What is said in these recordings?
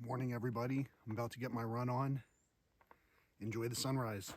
Morning, everybody. I'm about to get my run on. Enjoy the sunrise.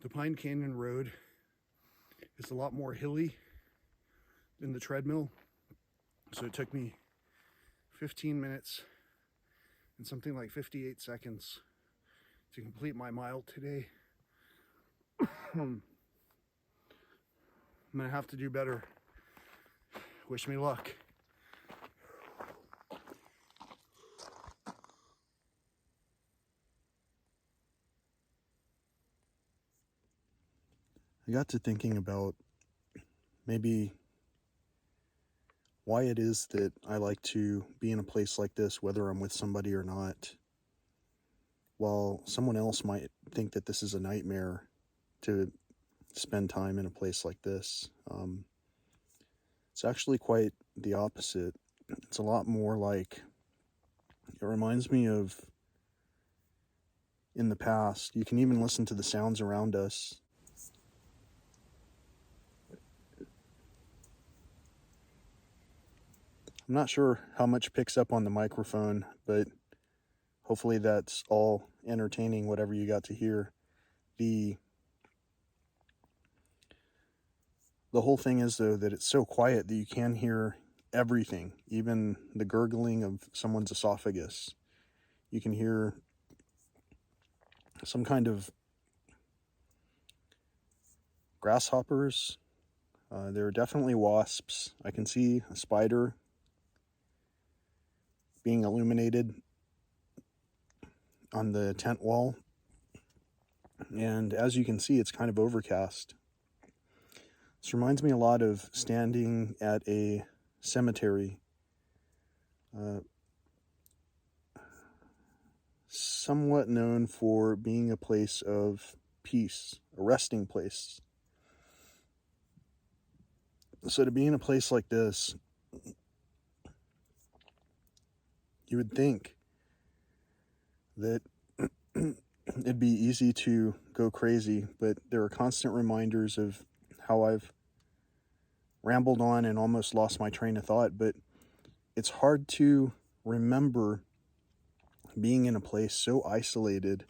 The Pine Canyon Road is a lot more hilly than the treadmill, so it took me 15 minutes and something like 58 seconds to complete my mile today. I'm gonna have to do better. Wish me luck. I got to thinking about maybe why it is that I like to be in a place like this, whether I'm with somebody or not, while someone else might think that this is a nightmare to spend time in a place like this. It's actually quite the opposite. It's a lot more like, it reminds me of in the past. You can even listen to the sounds around us. I'm not sure how much picks up on the microphone, but hopefully that's all entertaining, whatever you got to hear. The whole thing is, though, that it's so quiet that you can hear everything, even the gurgling of someone's esophagus. You can hear some kind of grasshoppers. There are definitely wasps. I can see a spider being illuminated on the tent wall. And as you can see, it's kind of overcast. This reminds me a lot of standing at a cemetery. Somewhat known for being a place of peace, a resting place. So to be in a place like this, you would think that it'd be easy to go crazy, but there are constant reminders of how I've rambled on and almost lost my train of thought. But it's hard to remember being in a place so isolated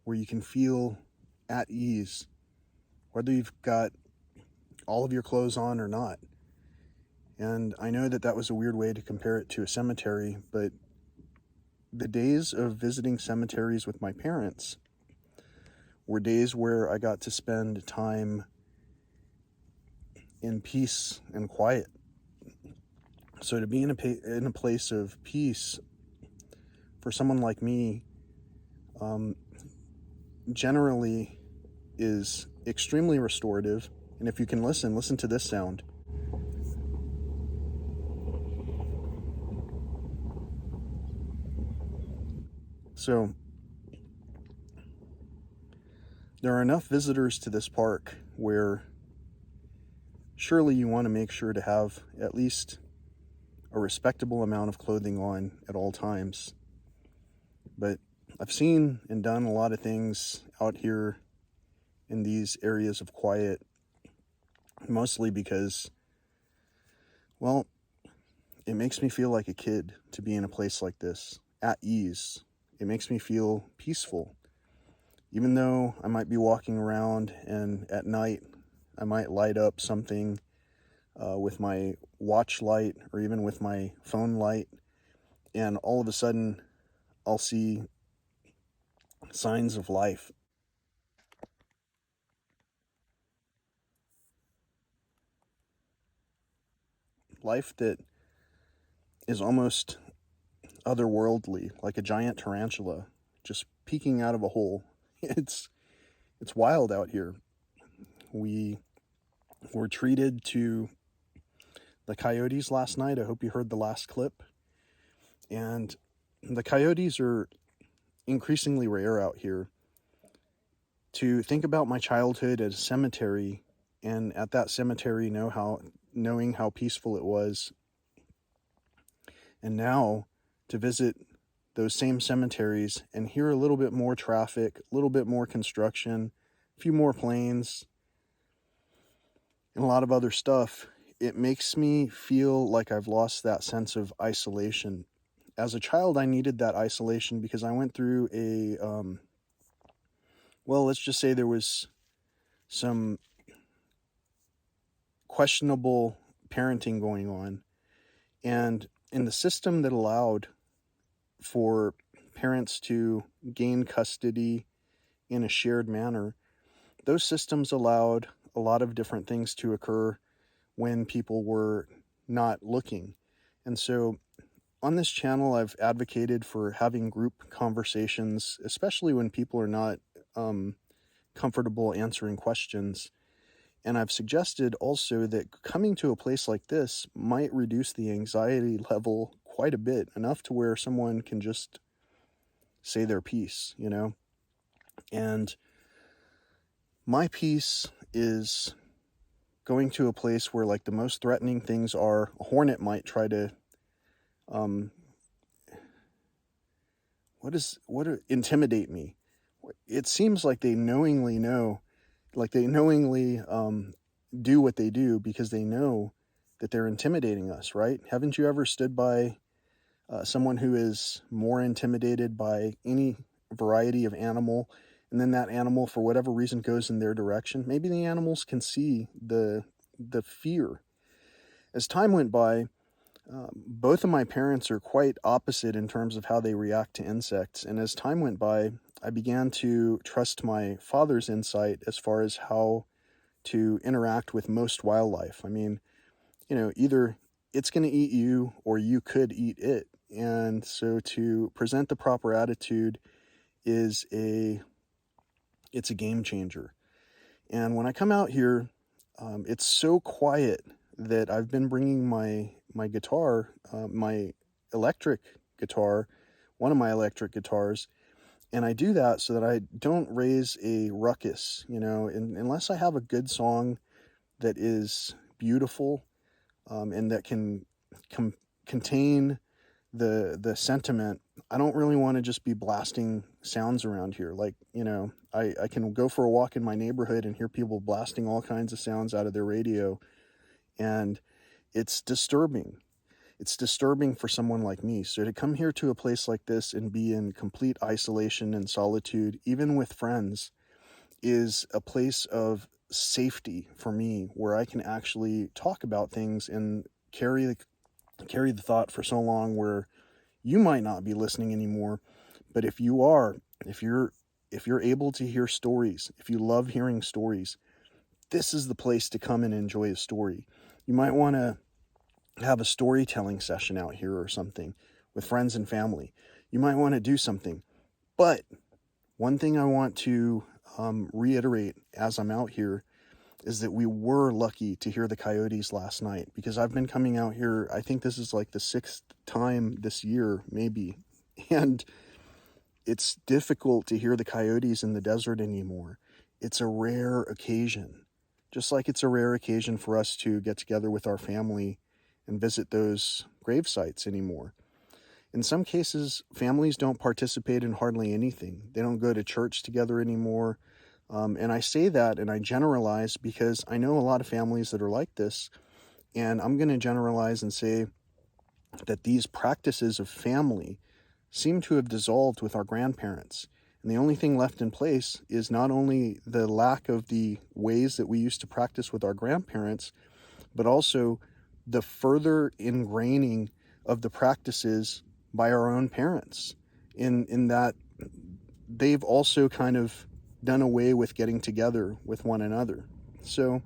where you can feel at ease, whether you've got all of your clothes on or not. And I know that that was a weird way to compare it to a cemetery, but the days of visiting cemeteries with my parents were days where I got to spend time in peace and quiet. So to be in a place of peace for someone like me generally is extremely restorative. And if you can listen to this sound. So there are enough visitors to this park where surely you want to make sure to have at least a respectable amount of clothing on at all times. But I've seen and done a lot of things out here in these areas of quiet, mostly because, well, it makes me feel like a kid to be in a place like this, at ease. It makes me feel peaceful. Even though I might be walking around and at night I might light up something with my watch light or even with my phone light, and all of a sudden I'll see signs of life. Life that is almost otherworldly, like a giant tarantula just peeking out of a hole. It's wild out here. We were treated to the coyotes last night. I hope you heard the last clip. And the coyotes are increasingly rare out here. To think about my childhood at a cemetery, and at that cemetery knowing how peaceful it was, and now to visit those same cemeteries and hear a little bit more traffic, a little bit more construction, a few more planes, and a lot of other stuff, it makes me feel like I've lost that sense of isolation. As a child, I needed that isolation because I went through let's just say there was some questionable parenting going on. And in the system that allowed for parents to gain custody in a shared manner, those systems allowed a lot of different things to occur when people were not looking. And so on this channel, I've advocated for having group conversations, especially when people are not comfortable answering questions. And I've suggested also that coming to a place like this might reduce the anxiety level quite a bit, enough to where someone can just say their piece, And my piece is going to a place where, like, the most threatening things are a hornet might try to intimidate me. It seems like they knowingly know, like they knowingly do what they do because they know that they're intimidating us, right? Haven't you ever stood by someone who is more intimidated by any variety of animal, and then that animal, for whatever reason, goes in their direction? Maybe the animals can see the fear. As time went by, both of my parents are quite opposite in terms of how they react to insects. And as time went by, I began to trust my father's insight as far as how to interact with most wildlife. I mean, either it's going to eat you or you could eat it. And so to present the proper attitude it's a game changer. And when I come out here, it's so quiet that I've been bringing my guitar, my electric guitar, one of my electric guitars, and I do that so that I don't raise a ruckus, unless I have a good song that is beautiful, and that can contain the sentiment. I don't really want to just be blasting sounds around here. Like, I can go for a walk in my neighborhood and hear people blasting all kinds of sounds out of their radio, and it's disturbing. It's disturbing for someone like me. So to come here to a place like this and be in complete isolation and solitude, even with friends, is a place of safety for me, where I can actually talk about things and carry the thought for so long where you might not be listening anymore. But if you're able to hear stories, if you love hearing stories, this is the place to come and enjoy a story. You might want to have a storytelling session out here or something with friends and family. You might want to do something. But one thing I want to reiterate as I'm out here is that we were lucky to hear the coyotes last night, because I've been coming out here, I think this is like the 6th time this year, maybe. And it's difficult to hear the coyotes in the desert anymore. it's a rare occasion. Just like it's a rare occasion for us to get together with our family and visit those grave sites anymore. In some cases, families don't participate in hardly anything. They don't go to church together anymore. And I say that and I generalize because I know a lot of families that are like this. And I'm going to generalize and say that these practices of family seem to have dissolved with our grandparents. And the only thing left in place is not only the lack of the ways that we used to practice with our grandparents, but also the further ingraining of the practices by our own parents, in that they've also kind of done away with getting together with one another. So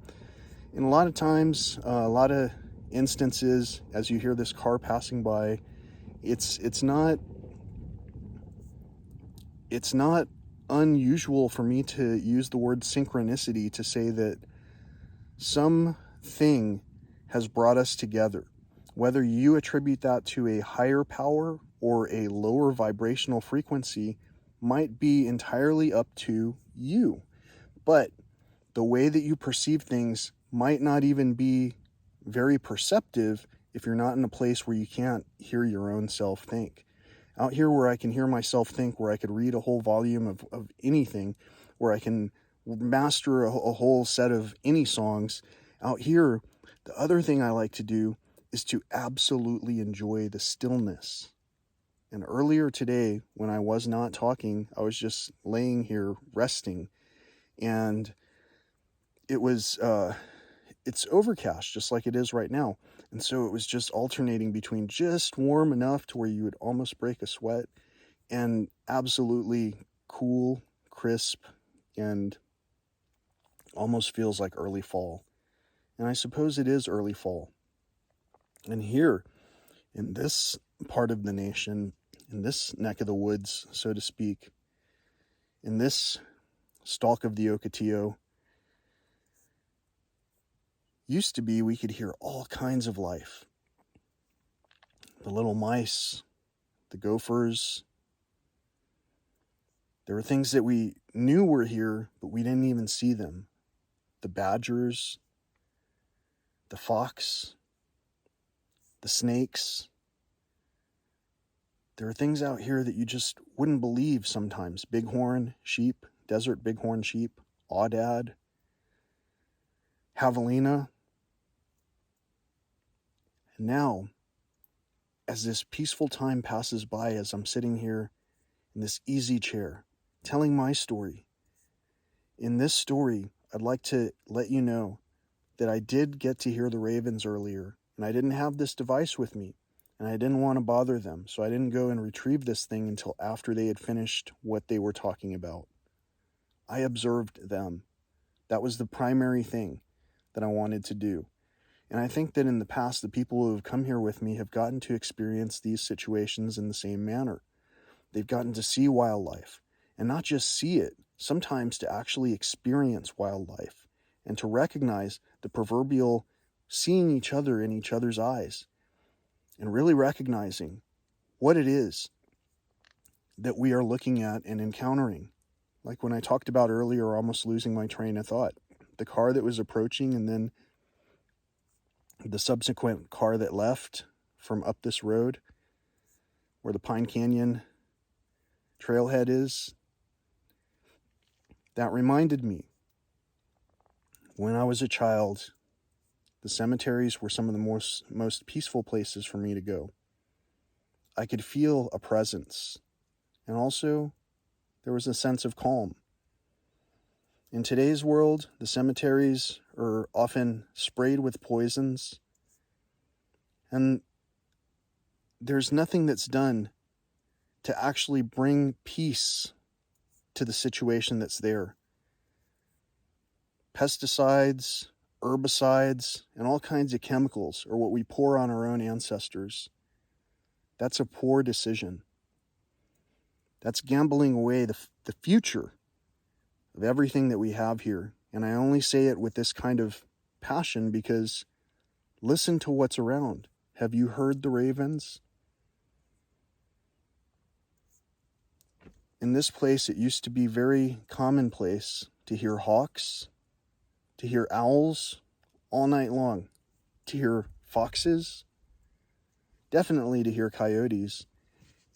in a lot of times, a lot of instances, as you hear this car passing by, it's not unusual for me to use the word synchronicity to say that something has brought us together. Whether you attribute that to a higher power or a lower vibrational frequency might be entirely up to you. But the way that you perceive things might not even be very perceptive if you're not in a place where you can't hear your own self think. Out here where I can hear myself think, where I could read a whole volume of anything, where I can master a whole set of any songs, out here, the other thing I like to do is to absolutely enjoy the stillness. And earlier today, when I was not talking, I was just laying here resting, and it was it's overcast just like it is right now. And so it was just alternating between just warm enough to where you would almost break a sweat and absolutely cool, crisp, and almost feels like early fall. And I suppose it is early fall. And here in this part of the nation, in this neck of the woods, so to speak, in this stalk of the Ocotillo, used to be we could hear all kinds of life. The little mice, the gophers. There were things that we knew were here, but we didn't even see them. The badgers, the fox, the snakes. There are things out here that you just wouldn't believe sometimes. Bighorn sheep, desert bighorn sheep, aoudad, javelina. And now, as this peaceful time passes by, as I'm sitting here in this easy chair, telling my story, in this story, I'd like to let you know that I did get to hear the ravens earlier, and I didn't have this device with me, and I didn't want to bother them, so I didn't go and retrieve this thing until after they had finished what they were talking about. I observed them. That was the primary thing that I wanted to do. And I think that in the past, the people who have come here with me have gotten to experience these situations in the same manner. They've gotten to see wildlife, and not just see it, sometimes to actually experience wildlife and to recognize the proverbial seeing each other in each other's eyes and really recognizing what it is that we are looking at and encountering. Like when I talked about earlier, almost losing my train of thought. The car that was approaching and then the subsequent car that left from up this road where the Pine Canyon trailhead is, that reminded me when I was a child, the cemeteries were some of the most peaceful places for me to go. I could feel a presence, and also there was a sense of calm. In today's world, the cemeteries are often sprayed with poisons, and there's nothing that's done to actually bring peace to the situation that's there. Pesticides, herbicides, and all kinds of chemicals are what we pour on our own ancestors. That's a poor decision. That's gambling away the future of everything that we have here. And I only say it with this kind of passion because listen to what's around. Have you heard the ravens? In this place, it used to be very commonplace to hear hawks, to hear owls all night long, to hear foxes, definitely to hear coyotes,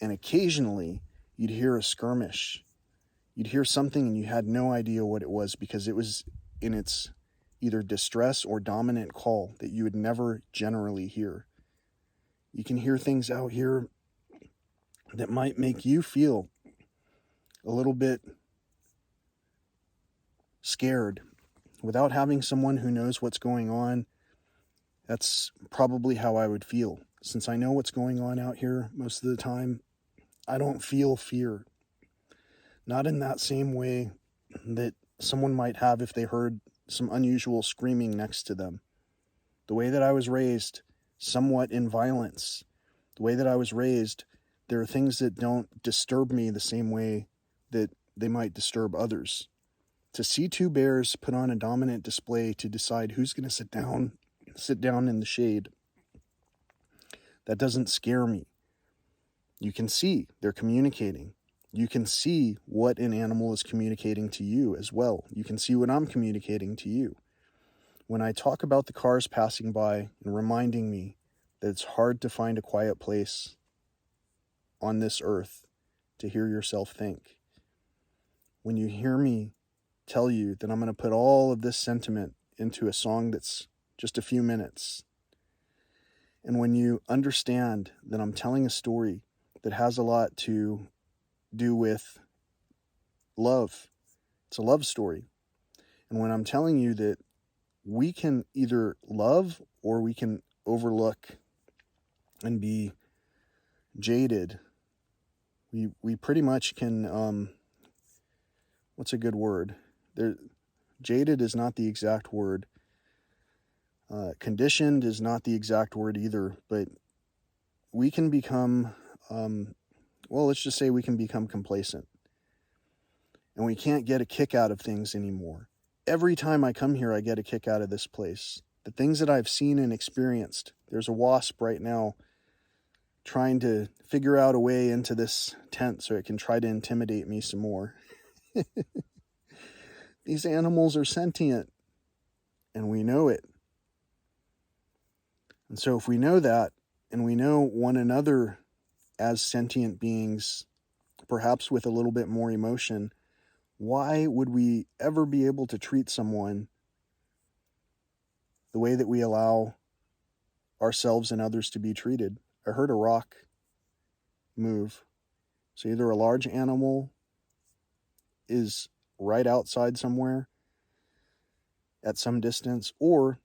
and occasionally you'd hear a skirmish. You'd hear something and you had no idea what it was because it was in its either distress or dominant call that you would never generally hear. You can hear things out here that might make you feel a little bit scared without having someone who knows what's going on. That's probably how I would feel. Since I know what's going on out here most of the time, I don't feel fear. Not in that same way that someone might have if they heard some unusual screaming next to them. The way that I was raised, somewhat in violence, the way that I was raised, there are things that don't disturb me the same way that they might disturb others. To see two bears put on a dominant display to decide who's going to sit down in the shade, that doesn't scare me. You can see they're communicating. You can see what an animal is communicating to you as well. You can see what I'm communicating to you. When I talk about the cars passing by and reminding me that it's hard to find a quiet place on this earth to hear yourself think. When you hear me tell you that I'm going to put all of this sentiment into a song that's just a few minutes. And when you understand that I'm telling a story that has a lot to do with love, it's a love story. And when I'm telling you that we can either love or we can overlook and be jaded, we pretty much can, what's a good word? Jaded is not the exact word. Conditioned is not the exact word either, but we can become, let's just say we can become complacent. And we can't get a kick out of things anymore. Every time I come here, I get a kick out of this place. The things that I've seen and experienced. There's a wasp right now trying to figure out a way into this tent so it can try to intimidate me some more. These animals are sentient, and we know it. And so if we know that, and we know one another as sentient beings, perhaps with a little bit more emotion, why would we ever be able to treat someone the way that we allow ourselves and others to be treated? I heard a rock move. So either a large animal is right outside somewhere at some distance, or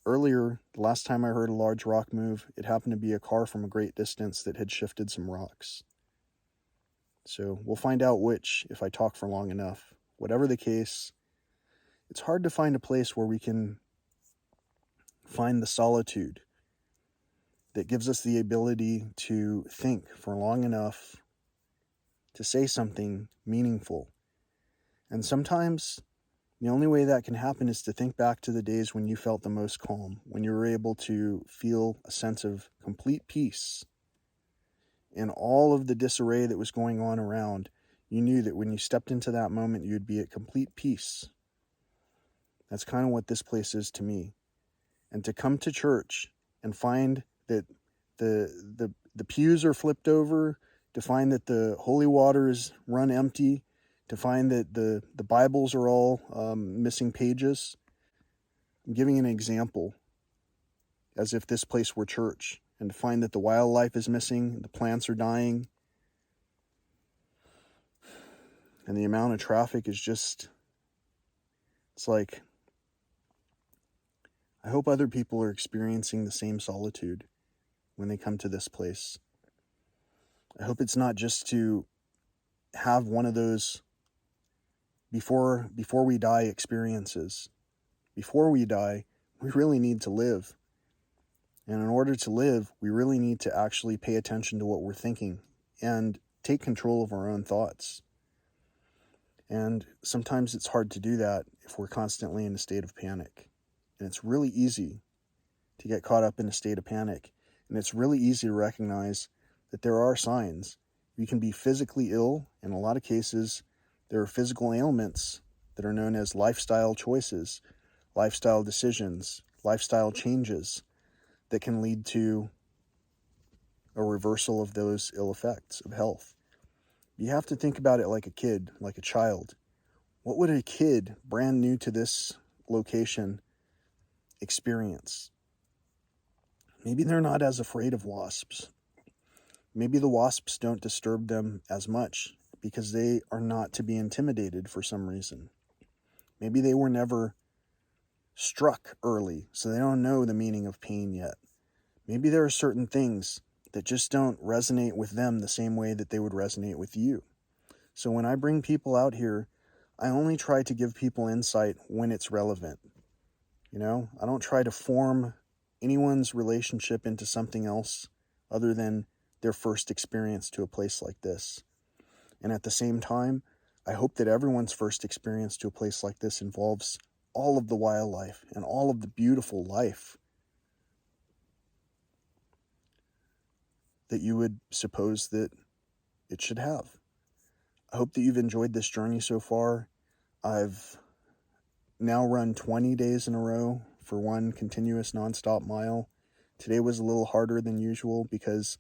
earlier, the last time I heard a large rock move, it happened to be a car from a great distance that had shifted some rocks. So we'll find out which if I talk for long enough. Whatever the case, it's hard to find a place where we can find the solitude that gives us the ability to think for long enough to say something meaningful. And sometimes the only way that can happen is to think back to the days when you felt the most calm, when you were able to feel a sense of complete peace in all of the disarray that was going on around. You knew that when you stepped into that moment, you'd be at complete peace. That's kind of what this place is to me. And to come to church and find that the pews are flipped over, to find that the holy water is run empty, to find that the Bibles are all missing pages. I'm giving an example as if this place were church. And to find that the wildlife is missing, the plants are dying, and the amount of traffic is just, it's like, I hope other people are experiencing the same solitude when they come to this place. I hope it's not just to have one of those before we die experiences. Before we die, we really need to live. And in order to live, we really need to actually pay attention to what we're thinking and take control of our own thoughts. And sometimes it's hard to do that if we're constantly in a state of panic. And it's really easy to get caught up in a state of panic. And it's really easy to recognize that there are signs You can be physically ill. In a lot of cases, there are physical ailments that are known as lifestyle choices, lifestyle decisions, lifestyle changes that can lead to a reversal of those ill effects of health. You have to think about it like a kid, like a child. What would a kid brand new to this location experience? Maybe they're not as afraid of wasps. Maybe the wasps don't disturb them as much because they are not to be intimidated for some reason. Maybe they were never struck early, so they don't know the meaning of pain yet. Maybe there are certain things that just don't resonate with them the same way that they would resonate with you. So when I bring people out here, I only try to give people insight when it's relevant. I don't try to form anyone's relationship into something else other than their first experience to a place like this. And at the same time, I hope that everyone's first experience to a place like this involves all of the wildlife and all of the beautiful life that you would suppose that it should have. I hope that you've enjoyed this journey so far. I've now run 20 days in a row for one continuous nonstop mile. Today was a little harder than usual because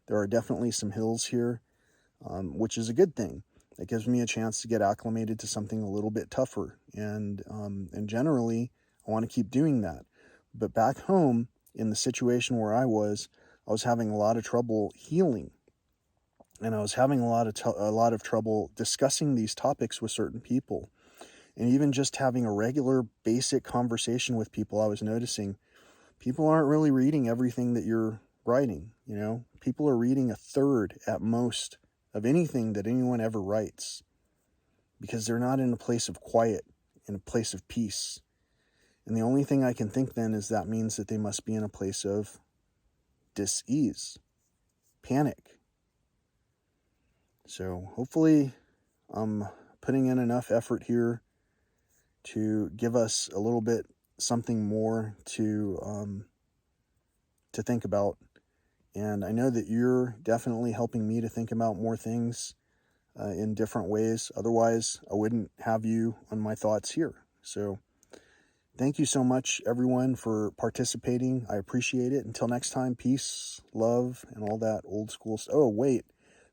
there are definitely some hills here, which is a good thing. It gives me a chance to get acclimated to something a little bit tougher. And generally, I want to keep doing that. But back home, in the situation where I was having a lot of trouble healing. And I was having a lot of trouble discussing these topics with certain people. And even just having a regular, basic conversation with people, I was noticing people aren't really reading everything that you're writing. People are reading a third at most of anything that anyone ever writes because they're not in a place of quiet, in a place of peace. And the only thing I can think then is that means that they must be in a place of dis-ease, panic. So hopefully I'm putting in enough effort here to give us a little bit something more to think about. And I know that you're definitely helping me to think about more things in different ways. Otherwise, I wouldn't have you on my thoughts here. So thank you so much, everyone, for participating. I appreciate it. Until next time, peace, love, and all that old school stuff. Oh, wait,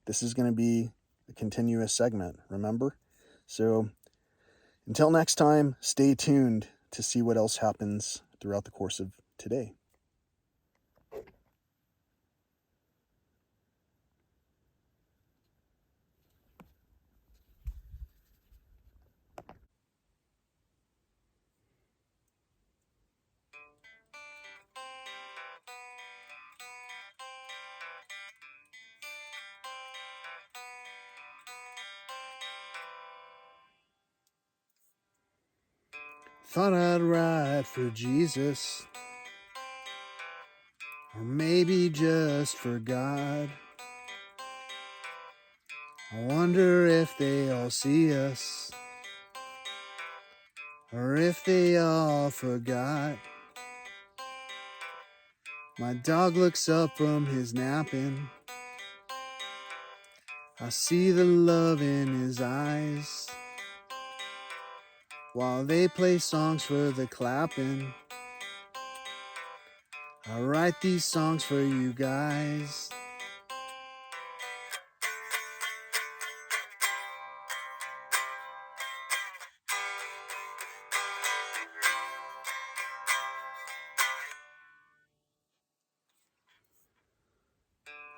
this is going to be a continuous segment, remember? So until next time, stay tuned to see what else happens throughout the course of today. Thought I'd write for Jesus, or maybe just for God. I wonder if they all see us, or if they all forgot. My dog looks up from his napping. I see the love in his eyes, while they play songs for the clapping. I write these songs for you guys.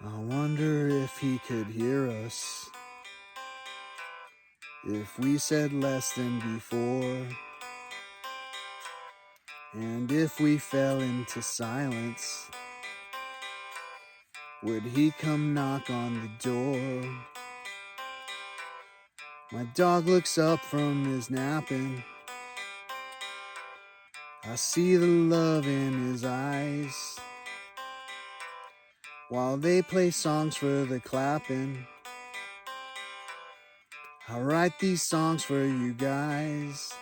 I wonder if he could hear us, if we said less than before, and if we fell into silence, would he come knock on the door? My dog looks up from his napping. I see the love in his eyes, while they play songs for the clapping. I write these songs for you guys.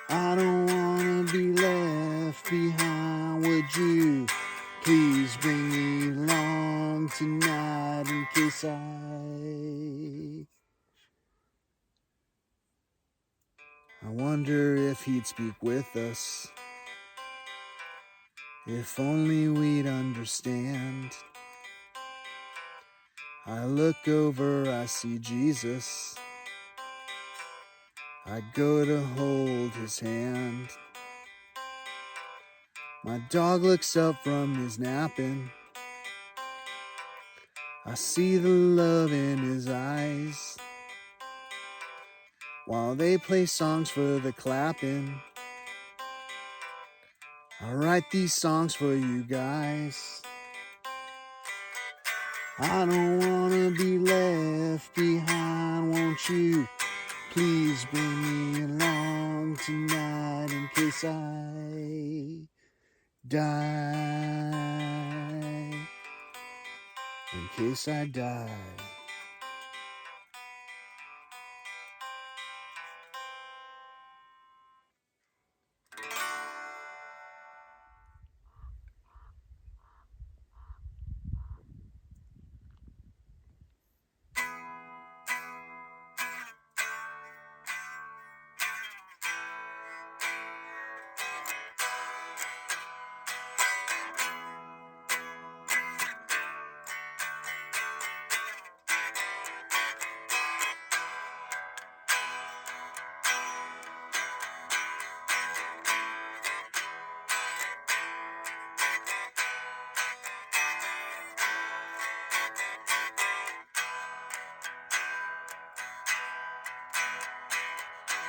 I don't wanna be left behind. Would you Please bring me along tonight in case I wonder if he'd speak with us. If only we'd understand. I look over, I see Jesus. I go to hold his hand. My dog looks up from his napping. I see the love in his eyes. While they play songs for the clapping, I write these songs for you guys. I don't wanna be left behind, won't you please bring me along tonight in case I die, in case I die.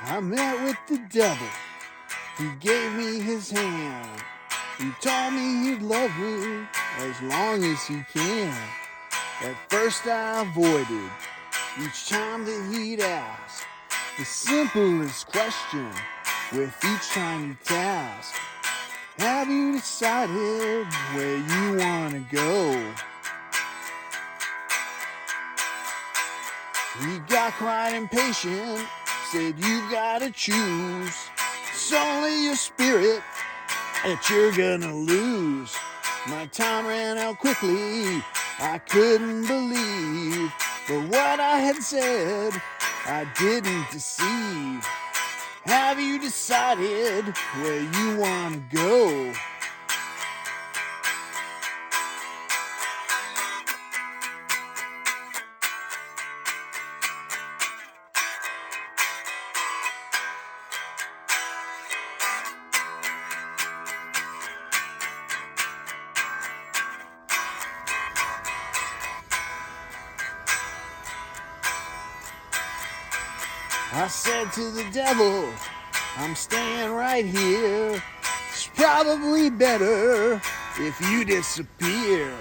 I met with the devil, he gave me his hand. He told me he'd love me as long as he can. At first I avoided each time that he'd ask the simplest question with each tiny task. Have you decided where you want to go? He got quite impatient, said you've got to choose. It's only your spirit that you're gonna lose. My time ran out quickly, I couldn't believe. But what I had said, I didn't deceive. Have you decided where you want to go? I said to the devil, I'm staying right here. It's probably better if you disappear.